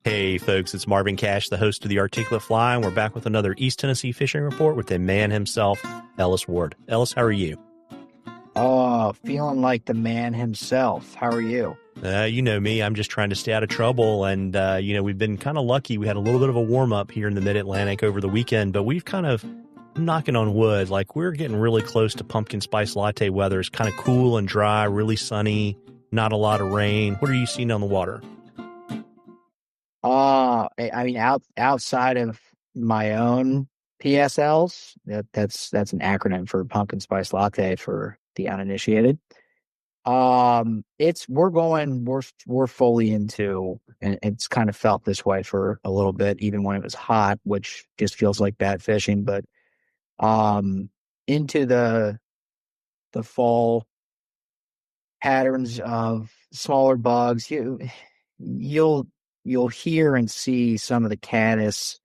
Hey folks, it's Marvin Cash, the host of the Articulate Fly, and we're back with another East Tennessee fishing report with the man himself, Ellis Ward. Ellis, how are you? Oh, feeling like the man himself. How are you? You know me, I'm just trying to stay out of trouble, and we've been kind of lucky. We had a little bit of a warm-up here in the Mid-Atlantic over the weekend, but we've kind of, I'm knocking on wood, like we're getting really close to pumpkin spice latte weather. It's kind of cool and dry, really sunny, not a lot of rain. What are you seeing on the water? I mean, outside of my own PSLs, that's an acronym for pumpkin spice latte for the uninitiated. We're fully into, and it's kind of felt this way for a little bit, even when it was hot, which just feels like bad fishing, but into the fall patterns of smaller bugs. You'll you'll hear and see some of the caddis.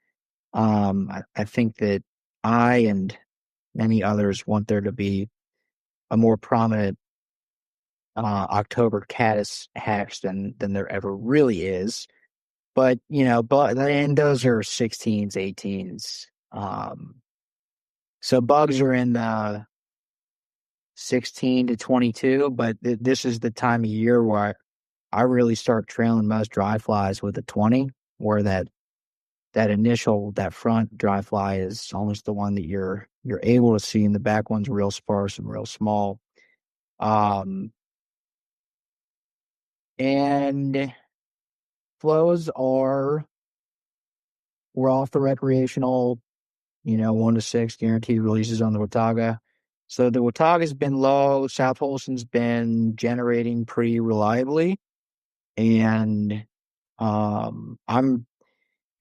I think that I and many others want there to be a more prominent October caddis hatch than there ever really is. But and those are 16s, 18s. So bugs are in the 16 to 22, but this is the time of year where I really start trailing most dry flies with a 20, where that front dry fly is almost the one that you're able to see, and the back one's real sparse and real small. Um, and flows are we're off the recreational, 1 to 6 guaranteed releases on the Watauga. So the Watauga's been low. South Holston's been generating pretty reliably, and I'm,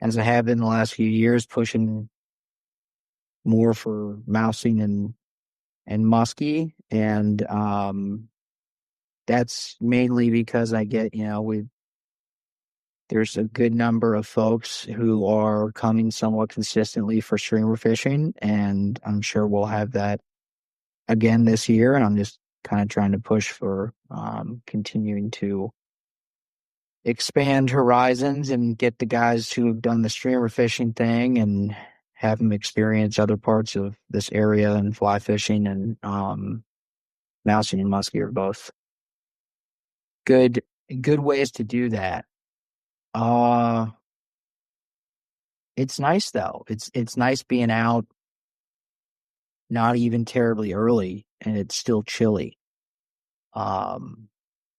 as I have been the last few years, pushing more for mousing and muskie, and that's mainly because I get, there's a good number of folks who are coming somewhat consistently for streamer fishing, and I'm sure we'll have that again this year. And I'm just kind of trying to push for continuing to expand horizons and get the guys who have done the streamer fishing thing and have them experience other parts of this area, and fly fishing and mousing and muskie are both good good ways to do that. Uh it's nice though. It's nice being out not even terribly early and it's still chilly. Um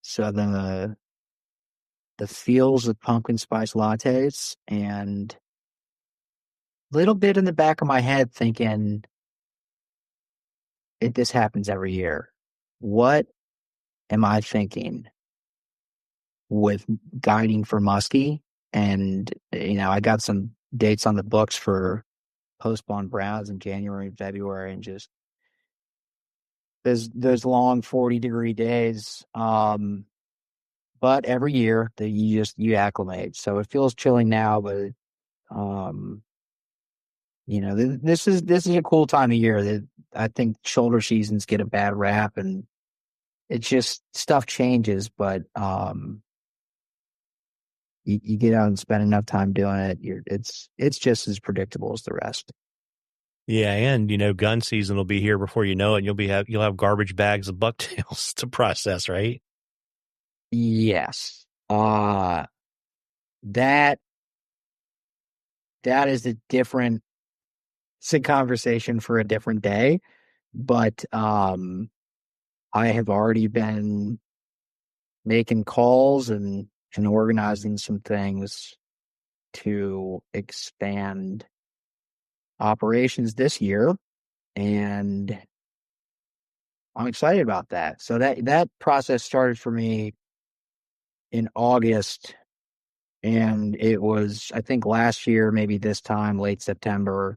so the feels of pumpkin spice lattes, and little bit in the back of my head thinking this happens every year. What am I thinking with guiding for muskie? And I got some dates on the books for post-spawn browns in January and February, and just those long 40-degree days. But every year that you acclimate. So it feels chilly now, but um, this is a cool time of year that I think shoulder seasons get a bad rap, and it's just stuff changes, but you get out and spend enough time doing it, it's just as predictable as the rest. Yeah, and gun season will be here before you know it. And you'll have garbage bags of bucktails to process, right? Yes. That that is a different it's a conversation for a different day. But I have already been making calls and organizing some things to expand operations this year, and I'm excited about that. So that process started for me in August, and it was, I think, last year, maybe this time, late September,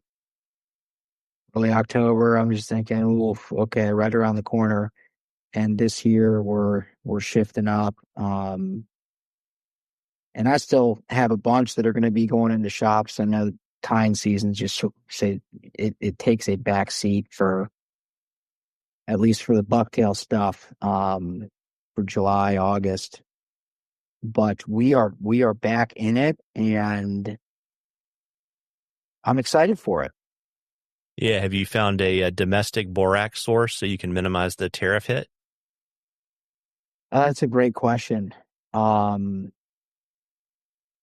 early October. I'm just thinking, oof, okay, right around the corner. And this year we're shifting up. And I still have a bunch that are going to be going into shops. I know tying season just say it takes a back seat for, at least for the bucktail stuff, for July, August. but we are back in it, and I'm excited for it. Yeah. Have you found a domestic borax source so you can minimize the tariff hit? That's a great question. Um,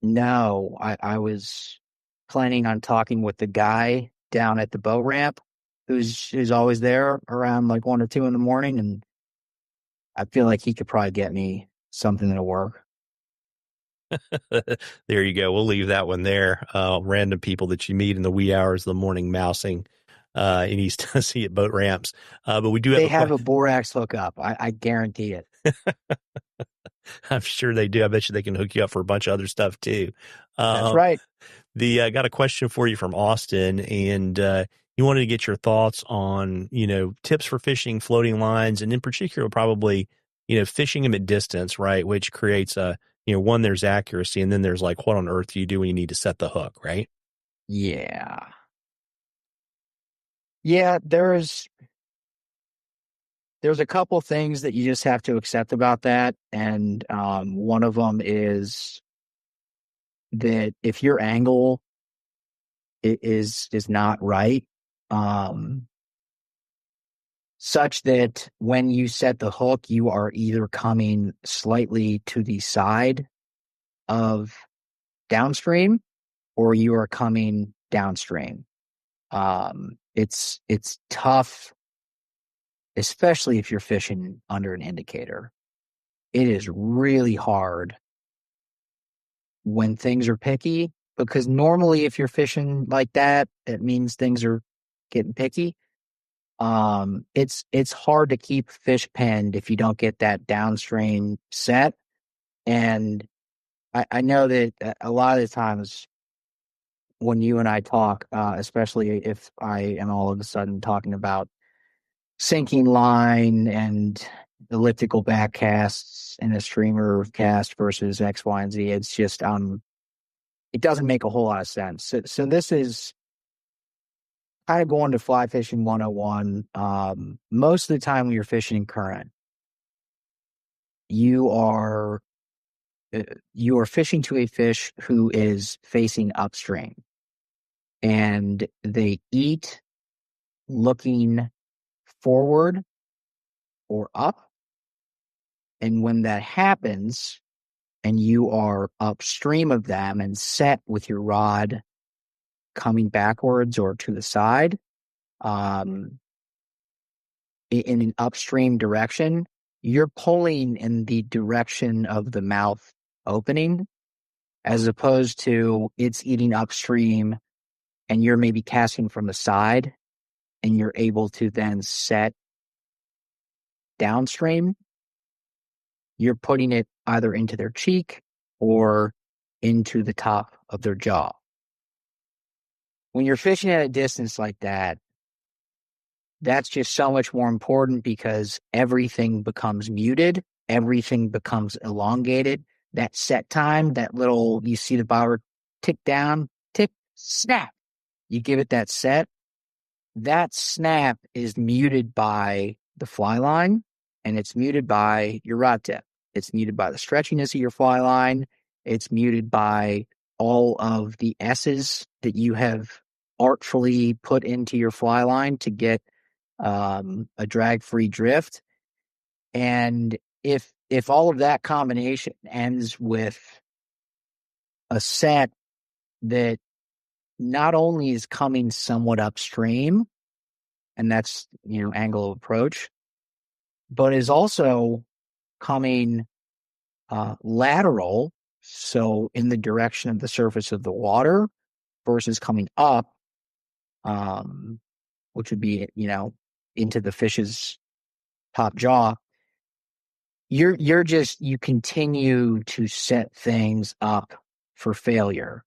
no, I was planning on talking with the guy down at the boat ramp who's always there around like 1 or 2 in the morning, and I feel like he could probably get me something that'll work. There you go. We'll leave that one there. Random people that you meet in the wee hours of the morning mousing in East Tennessee at boat ramps. But we do have They a have a question. borax hookup. I guarantee it. I'm sure they do. I bet you they can hook you up for a bunch of other stuff too. That's Um, right. the got a question for you from Austin, and he wanted to get your thoughts on tips for fishing floating lines, and in particular, probably fishing them at distance, right? Which creates a one, there's accuracy, and then there's like what on earth do you do when you need to set the hook, right? Yeah. Yeah, there's a couple things that you just have to accept about that. And one of them is that if your angle is not right, um, such that when you set the hook, you are either coming slightly to the side of downstream or you are coming downstream. It's tough, especially if you're fishing under an indicator. It is really hard when things are picky, because normally if you're fishing like that, it means things are getting picky. It's hard to keep fish penned if you don't get that downstream set. And I know that a lot of the times when you and I talk, especially if I am all of a sudden talking about sinking line and elliptical back casts and a streamer cast versus X, Y, and Z, it's just it doesn't make a whole lot of sense. So this is kind of going to fly fishing 101. Most of the time when you're fishing current, you are you are fishing to a fish who is facing upstream, and they eat looking forward or up. And when that happens, and you are upstream of them and set with your rod coming backwards or to the side, um, in an upstream direction, you're pulling in the direction of the mouth opening, as opposed to it's eating upstream and you're maybe casting from the side and you're able to then set downstream. You're putting it either into their cheek or into the top of their jaw. When you're fishing at a distance like that, that's just so much more important because everything becomes muted, everything becomes elongated. That set time, that little, you see the bobber tick down, tick, snap. You give it that set. That snap is muted by the fly line, and it's muted by your rod tip. It's muted by the stretchiness of your fly line. It's muted by all of the S's that you have artfully put into your fly line to get a drag-free drift. And if all of that combination ends with a set that not only is coming somewhat upstream, and that's angle of approach, but is also coming lateral, so in the direction of the surface of the water versus coming up, um, which would be into the fish's top jaw. You continue to set things up for failure.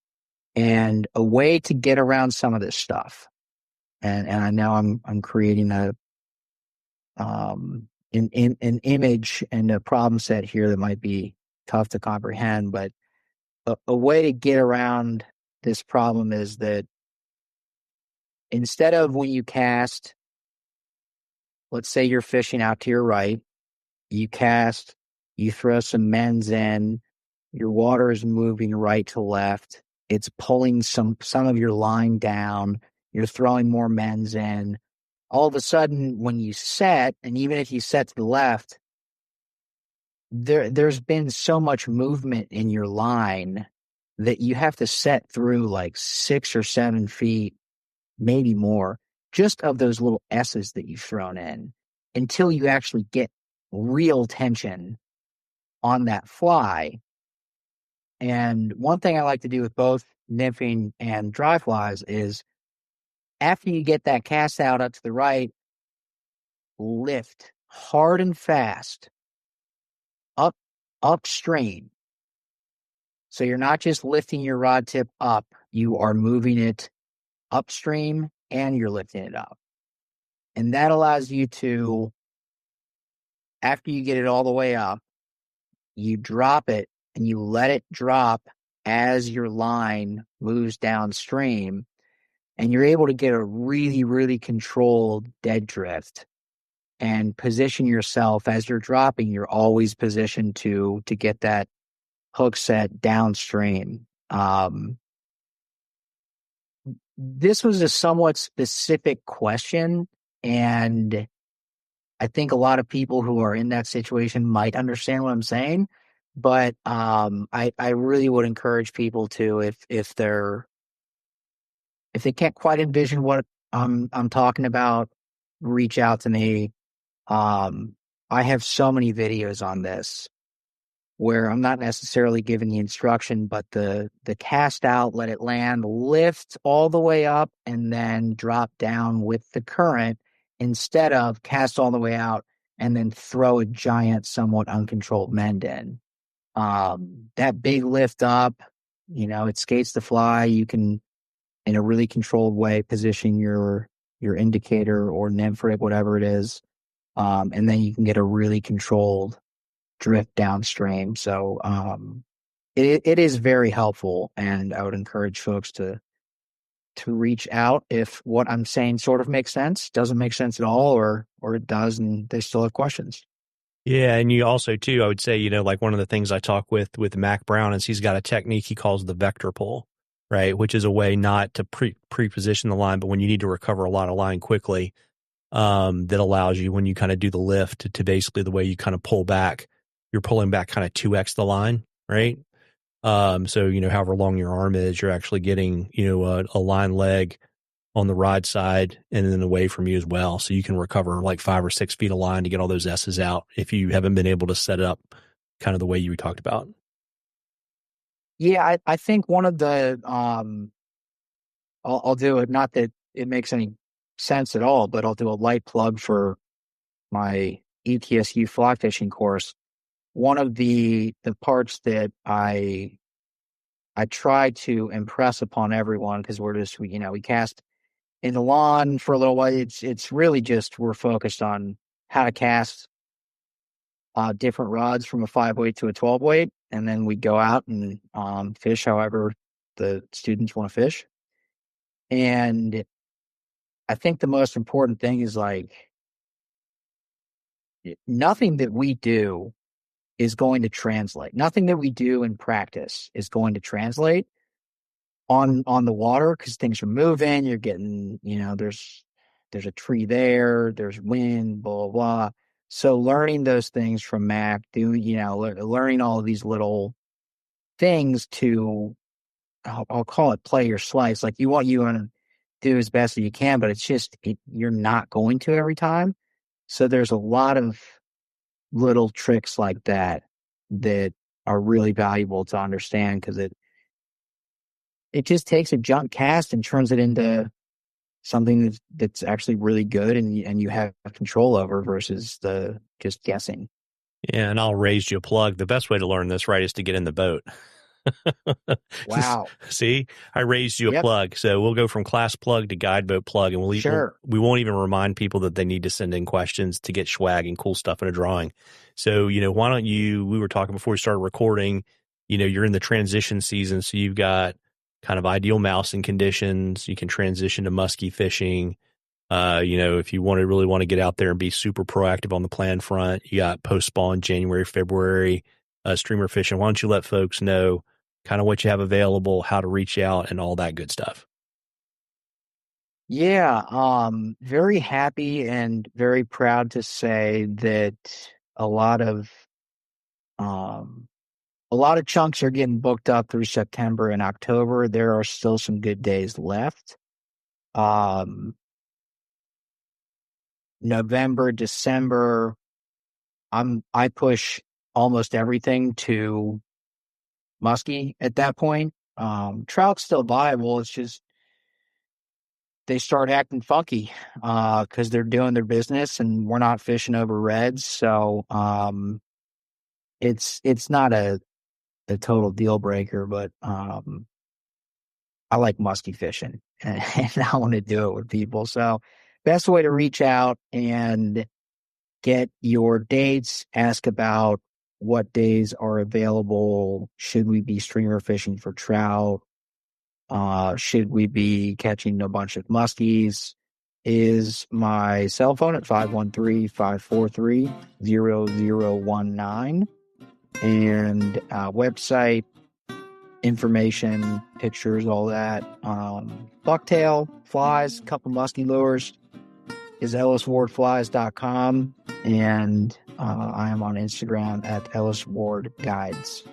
And a way to get around some of this stuff, and I know I'm creating an image and a problem set here that might be tough to comprehend, but a way to get around this problem is that instead of when you cast, let's say you're fishing out to your right, you cast, you throw some mends in, Your water is moving right to left. It's pulling some of your line down. You're throwing more men's in. All of a sudden, when you set, and even if you set to the left, there's been so much movement in your line that you have to set through like 6 or 7 feet, maybe more, just of those little S's that you've thrown in until you actually get real tension on that fly. And one thing I like to do with both nymphing and dry flies is after you get that cast out up to the right, lift hard and fast upstream. So you're not just lifting your rod tip up, you are moving it upstream and you're lifting it up. And that allows you to, after you get it all the way up, you drop it and you let it drop as your line moves downstream. And you're able to get a really, really controlled dead drift and position yourself as you're dropping. You're always positioned to get that hook set downstream. This was a somewhat specific question, and I think a lot of people who are in that situation might understand what I'm saying. But I really would encourage people to, if they can't quite envision what I'm talking about, reach out to me. I have so many videos on this where I'm not necessarily giving the instruction, but the cast out, let it land, lift all the way up, and then drop down with the current instead of cast all the way out and then throw a giant, somewhat uncontrolled mend in. That big lift up, it skates the fly. You can, in a really controlled way, position your indicator or nymph rig, whatever it is. And then you can get a really controlled drift downstream. So it is very helpful, and I would encourage folks to reach out if what I'm saying sort of makes sense, doesn't make sense at all, or it does and they still have questions. Yeah, and you also too, I would say, like one of the things I talk with Mac Brown is he's got a technique he calls the vector pull, right? Which is a way not to pre-position the line, but when you need to recover a lot of line quickly, that allows you, when you kind of do the lift, to basically the way you kind of pull back, you're pulling back kind of 2x the line, right? So, however long your arm is, you're actually getting, a line leg on the rod side and then away from you as well. So you can recover like 5 or 6 feet of line to get all those S's out if you haven't been able to set it up kind of the way you talked about. Yeah, I think one of the, I'll do it, not that it makes any sense at all, but I'll do a light plug for my ETSU fly fishing course. One of the parts that I try to impress upon everyone, because we cast in the lawn for a little while. It's really just, we're focused on how to cast different rods from a 5-weight to a 12-weight, and then we go out and fish however the students want to fish. And I think the most important thing is, like, nothing that we do is going to translate. Nothing that we do in practice is going to translate on the water, because things are moving. You're getting, there's a tree there, there's wind, blah, blah, blah. So learning those things from Mac, learning all of these little things to, I'll call it play your slice. Like, you want to do as best as you can, but it's just, you're not going to every time. So there's a lot of little tricks like that are really valuable to understand, because it just takes a junk cast and turns it into something that's actually really good and you have control over, versus the just guessing. Yeah, and I'll raise you a plug. The best way to learn this, right, is to get in the boat. Wow. See, I raised you a Yep. plug. So we'll go from class plug to guide boat plug, and we won't even remind people that they need to send in questions to get swag and cool stuff in a drawing. So, why don't you, we were talking before we started recording, you're in the transition season. So you've got kind of ideal mousing conditions. You can transition to musky fishing. If you really want to get out there and be super proactive on the plan front, you got post spawn January, February. streamer fishing. Why don't you let folks know kind of what you have available, how to reach out, and all that good stuff? Yeah, very happy and very proud to say that a lot of um a lot of chunks are getting booked up through September and October. There are still some good days left. Um, November, December, I push almost everything to muskie at that point. Trout's still viable. It's just they start acting funky because they're doing their business and we're not fishing over reds. So it's not a total deal breaker, but I like musky fishing and I want to do it with people. So best way to reach out and get your dates, ask about what days are available. Should we be streamer fishing for trout? Should we be catching a bunch of muskies? Is my cell phone at 513-543-0019 and website information, pictures, all that. Bucktail, flies, couple musky lures is elliswardflies.com, and I am on Instagram at Ellis Ward Guides.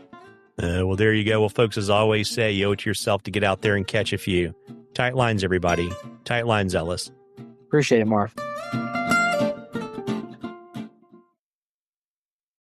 Well, there you go. Well, folks, as I always say, you owe it to yourself to get out there and catch a few. Tight lines, everybody. Tight lines, Ellis. Appreciate it, Marv.